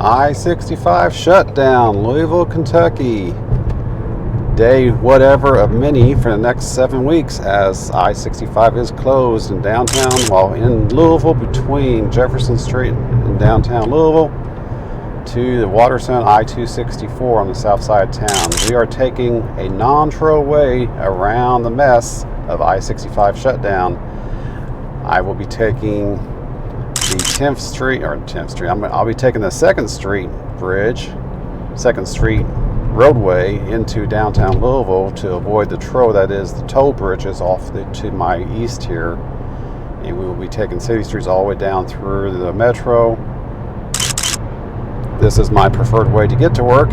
I-65 shutdown, Louisville, Kentucky. Day whatever of many for the next 7 weeks, as I-65 is closed in downtown, while in Louisville between Jefferson Street and downtown Louisville to the Watterson I-264 on the south side of town. We are taking a non-trail way around the mess of I-65 shutdown. I will be taking the 10th Street, I'll be taking the 2nd Street Bridge, 2nd Street roadway into downtown Louisville to avoid the trough that is the toll bridges off to my east here. And we will be taking city streets all the way down through the metro. This is my preferred way to get to work.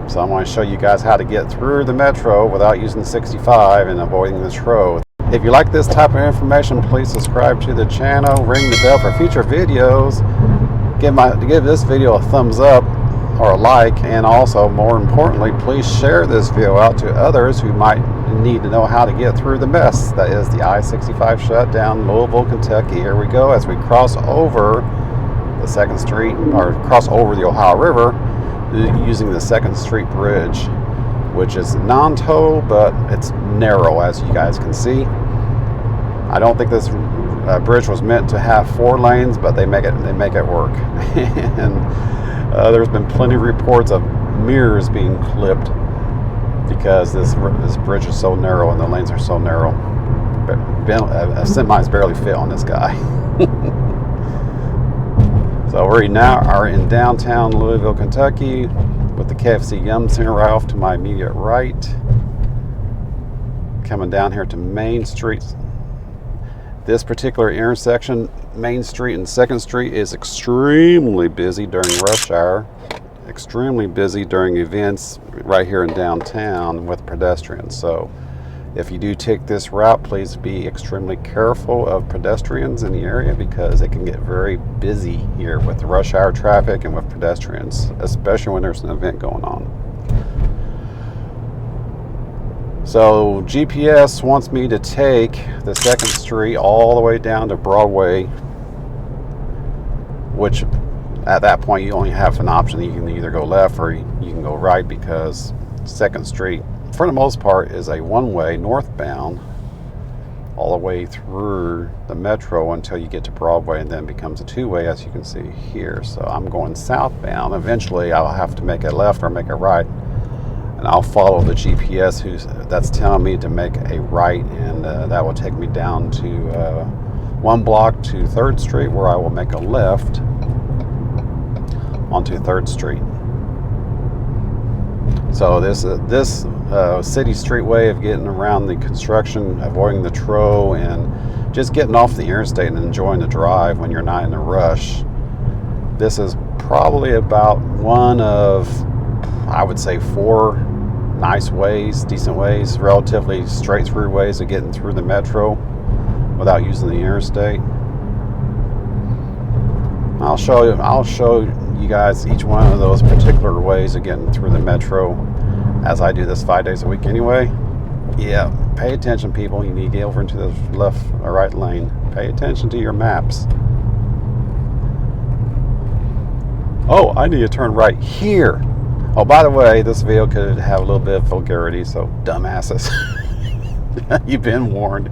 So I'm going to show you guys how to get through the metro without using 65 and avoiding the trough. If you like this type of information, please subscribe to the channel, ring the bell for future videos, give this video a thumbs up or a like, and also, more importantly, please share this video out to others who might need to know how to get through the mess that is the I-65 shutdown, Louisville, Kentucky. Here we go as we cross over the 2nd Street, or cross over the Ohio River using the 2nd Street Bridge, which is non-toll, but it's narrow, as you guys can see. I don't think this bridge was meant to have 4 lanes, but they make it work. And there's been plenty of reports of mirrors being clipped because this bridge is so narrow and the lanes are so narrow. Semis barely fit on this guy. So we now are in downtown Louisville, Kentucky, with the KFC Yum Center right off to my immediate right. Coming down here to Main Street. This particular intersection, Main Street and 2nd Street, is extremely busy during rush hour. Extremely busy during events right here in downtown with pedestrians. So if you do take this route, please be extremely careful of pedestrians in the area, because it can get very busy here with the rush hour traffic and with pedestrians, especially when there's an event going on. So GPS wants me to take the 2nd Street all the way down to Broadway, which at that point you only have an option. You can either go left or you can go right, because 2nd Street, for the most part, is a one-way northbound all the way through the metro until you get to Broadway, and then becomes a two-way, as you can see here. So I'm going southbound. Eventually I'll have to make a left or make a right, and I'll follow the GPS that's telling me to make a right, and that will take me down to 1 block to 3rd Street, where I will make a left onto 3rd Street. So this city street way of getting around the construction, avoiding the trough, and just getting off the interstate and enjoying the drive when you're not in a rush. This is probably about one of, I would say, 4 nice ways, decent ways, relatively straight through ways of getting through the metro without using the interstate. I'll show you guys each one of those particular ways of getting through the metro, as I do this 5 days a week anyway. Yeah, pay attention, people. You need to get over into the left or right lane. Pay attention to your maps. Oh, I need to turn right here. Oh, by the way, this video could have a little bit of vulgarity, so dumbasses, you've been warned.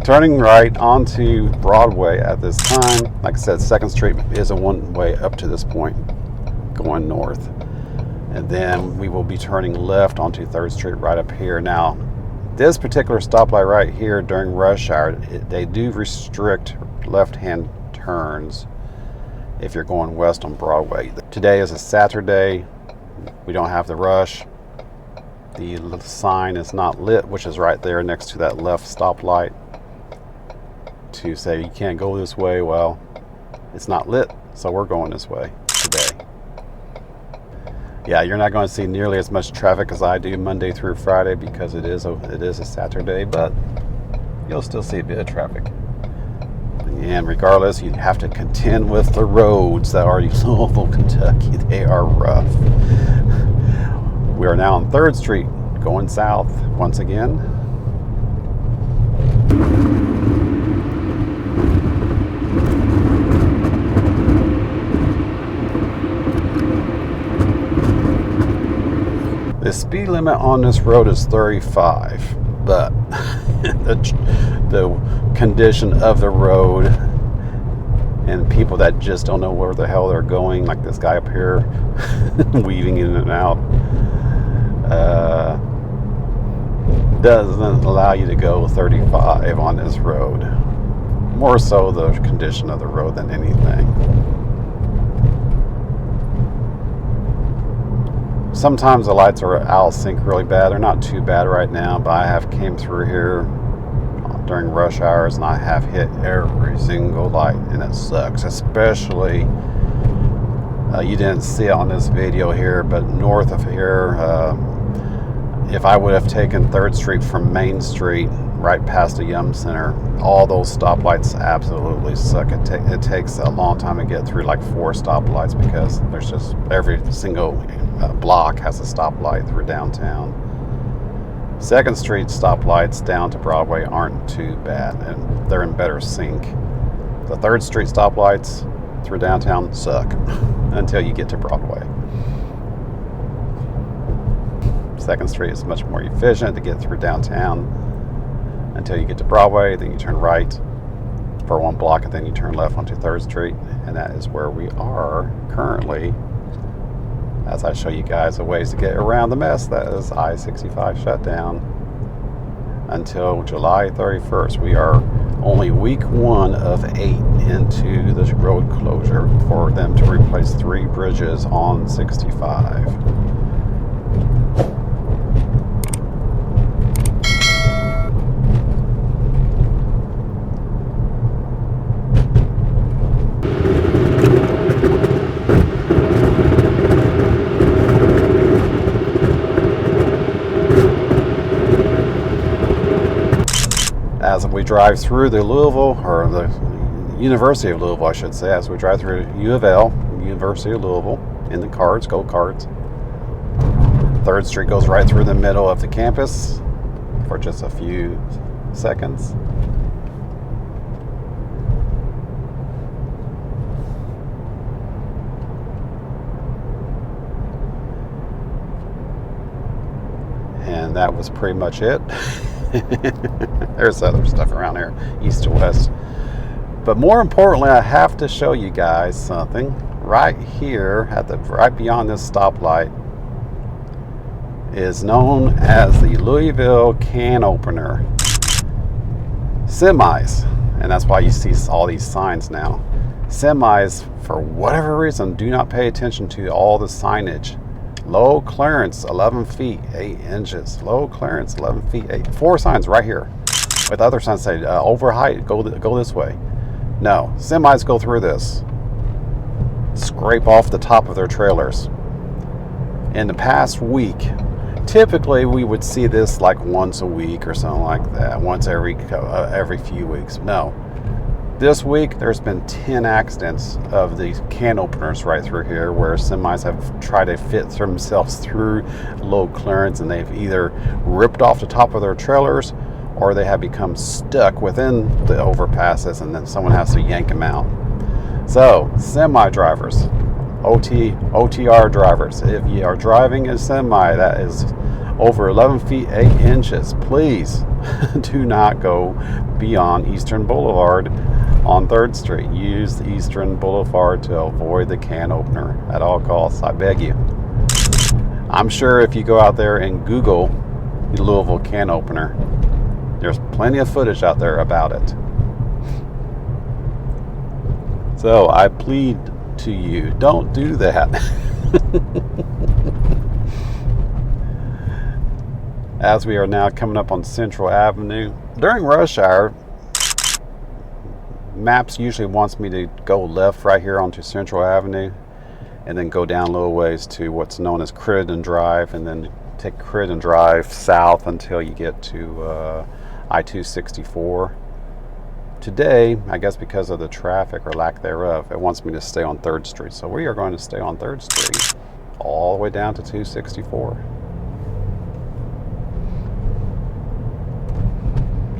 Turning right onto Broadway at this time. Like I said, 2nd Street is a one-way up to this point, going north. And then we will be turning left onto 3rd Street right up here. Now, this particular stoplight right here during rush hour, they do restrict left-hand turns if you're going west on Broadway. Today is a Saturday. We don't have the rush. The sign is not lit, which is right there next to that left stoplight, to say you can't go this way. Well, it's not lit, so we're going this way today. Yeah, you're not going to see nearly as much traffic as I do Monday through Friday, because it is a Saturday, but you'll still see a bit of traffic. And regardless, you have to contend with the roads that are Louisville, Kentucky. They are rough. We are now on 3rd Street, going south once again. The speed limit on this road is 35, but the condition of the road and people that just don't know where the hell they're going, like this guy up here, weaving in and out, doesn't allow you to go 35 on this road. More so the condition of the road than anything. Sometimes the lights are out of sync really bad. They're not too bad right now, but I have came through here during rush hours and I have hit every single light, and it sucks. Especially, you didn't see it on this video here, but north of here, if I would have taken 3rd Street from Main Street right past the Yum Center, all those stoplights absolutely suck. It takes a long time to get through, like 4 stoplights, because there's just every single block has a stoplight through downtown. 2nd Street stoplights down to Broadway aren't too bad, and they're in better sync. The 3rd Street stoplights through downtown suck until you get to Broadway. 2nd Street is much more efficient to get through downtown until you get to Broadway. Then you turn right for 1 block, and then you turn left onto 3rd Street, and that is where we are currently, as I show you guys the ways to get around the mess that is I-65 shutdown until July 31st. We are only week 1 of 8 into this road closure for them to replace 3 bridges on 65. As we drive through the Louisville, or the University of Louisville, I should say, as we drive through U of L, University of Louisville, in the Cards, go Cards. 3rd Street goes right through the middle of the campus for just a few seconds. And that was pretty much it. There's other stuff around here, east to west. But more importantly, I have to show you guys something. Right here, right beyond this stoplight, is known as the Louisville Can Opener. Semis, and that's why you see all these signs now. Semis, for whatever reason, do not pay attention to all the signage. Low clearance, 11 feet, 8 inches. Low clearance, 11 feet, 8. 4 signs right here. With other signs say, over height, go this way. No, semis go through this. Scrape off the top of their trailers. In the past week, typically we would see this like once a week or something like that. Once every few weeks. No. This week, there's been 10 accidents of these can openers right through here where semis have tried to fit themselves through low clearance, and they've either ripped off the top of their trailers or they have become stuck within the overpasses, and then someone has to yank them out. So, semi drivers, OTR drivers, if you are driving a semi that is over 11 feet 8 inches, please do not go beyond Eastern Boulevard on 3rd Street. Use the Eastern Boulevard to avoid the can opener at all costs. I beg you. I'm sure if you go out there and Google the Louisville Can Opener, there's plenty of footage out there about it. So I plead to you, don't do that. As we are now coming up on Central Avenue, during rush hour, Maps usually wants me to go left right here onto Central Avenue and then go down a little ways to what's known as Crittenden Drive, and then take Crittenden Drive south until you get to I-65. Today, I guess because of the traffic or lack thereof, it wants me to stay on 3rd Street. So we are going to stay on 3rd Street all the way down to 264.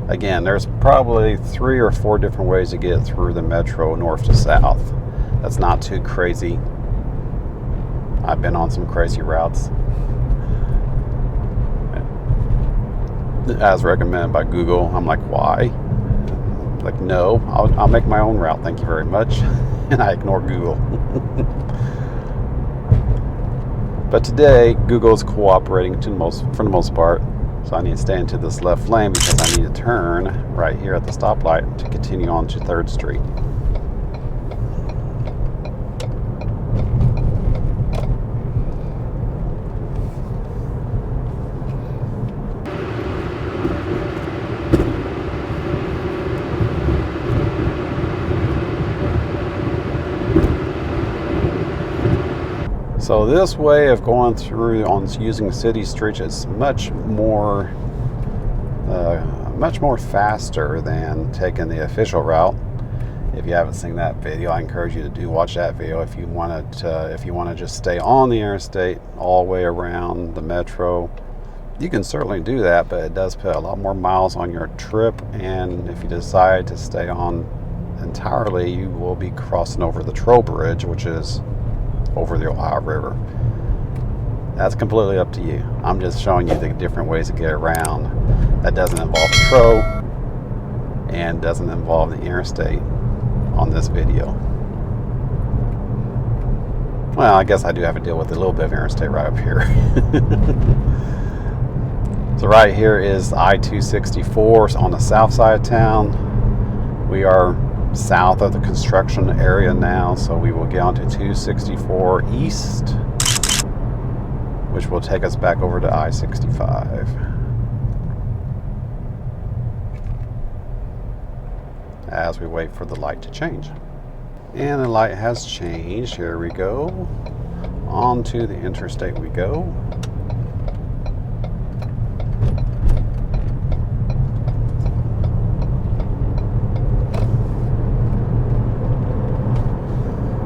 Again, there's probably 3 or 4 different ways to get through the metro north to south. That's not too crazy. I've been on some crazy routes. as recommended by Google. I'm like, why? Like, no, I'll make my own route, thank you very much. And I ignore Google. But today, Google is cooperating for the most part. So I need to stay into this left lane because I need to turn right here at the stoplight to continue on to 3rd Street. So this way of going through on using city streets is much more faster than taking the official route. If you haven't seen that video, I encourage you to watch that video. If you want to just stay on the interstate all the way around the metro, you can certainly do that, but it does put a lot more miles on your trip. And if you decide to stay on entirely, you will be crossing over the Troll Bridge, which is over the Ohio River. That's completely up to you. I'm just showing you the different ways to get around. That doesn't involve the Troll and doesn't involve the interstate on this video. Well, I guess I do have to deal with a little bit of interstate right up here. So right here is I-65 on the south side of town. We are south of the construction area now, so we will get onto 264 east, which will take us back over to I-65 as we wait for the light to change. And the light has changed. Here we go. Onto the interstate we go.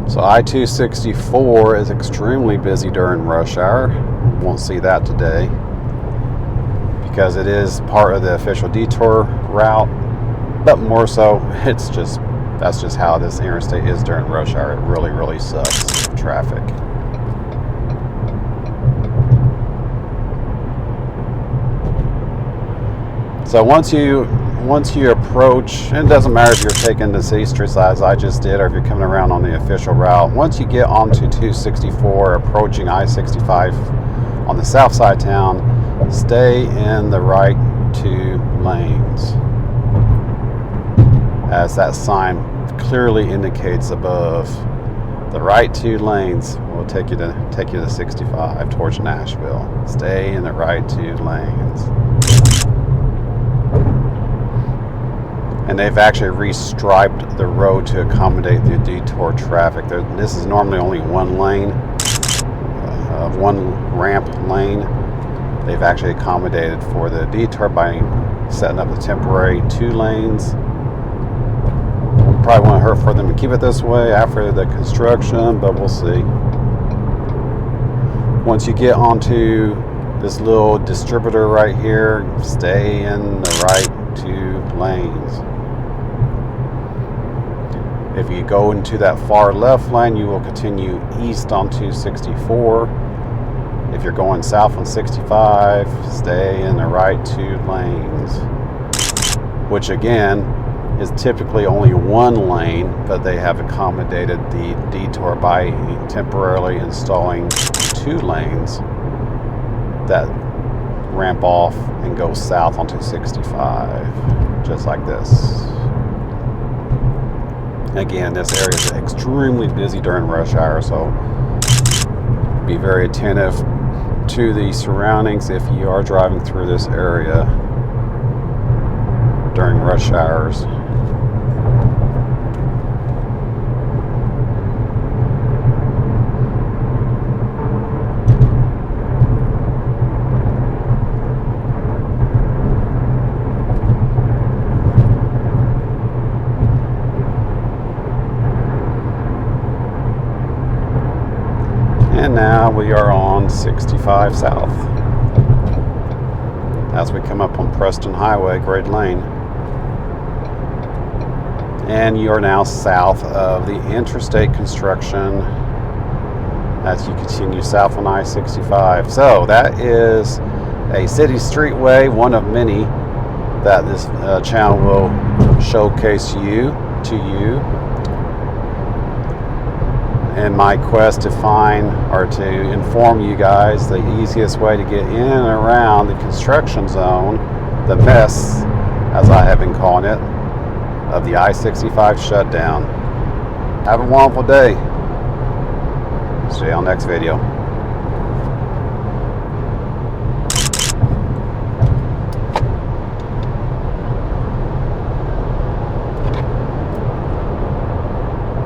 So I-264 is extremely busy during rush hour. Won't see that today because it is part of the official Detour route, but more so that's just how this interstate is during rush hour. It really sucks traffic. So once you approach, and it doesn't matter if you're taking the city streets as I just did, or if you're coming around on the official route, once you get onto 264, approaching I-65 on the south side of town, stay in the right 2 lanes, as that sign clearly indicates above. The right 2 lanes will take you to 65 towards Nashville. Stay in the right 2 lanes. And they've actually restriped the road to accommodate the detour traffic. This is normally only 1 lane, 1 ramp lane. They've actually accommodated for the detour by setting up the temporary 2 lanes. Probably won't hurt for them to keep it this way after the construction, but we'll see. Once you get onto this little distributor right here, stay in the right 2 lanes. If you go into that far left lane, you will continue east on 264. If you're going south on 65, stay in the right 2 lanes, which again is typically only 1 lane, but they have accommodated the detour by temporarily installing 2 lanes that ramp off and go south onto 65, just like this. Again, this area is extremely busy during rush hour, so be very attentive to the surroundings if you are driving through this area during rush hours. And now we are on 65 South as we come up on Preston Highway, Great Lane. And you are now south of the interstate construction as you continue south on I-65. So that is a city streetway, one of many that this channel will showcase to you in my quest to find or to inform you guys the easiest way to get in and around the construction zone, the mess, as I have been calling it, of the I-65 shutdown. Have a wonderful day. See you on the next video.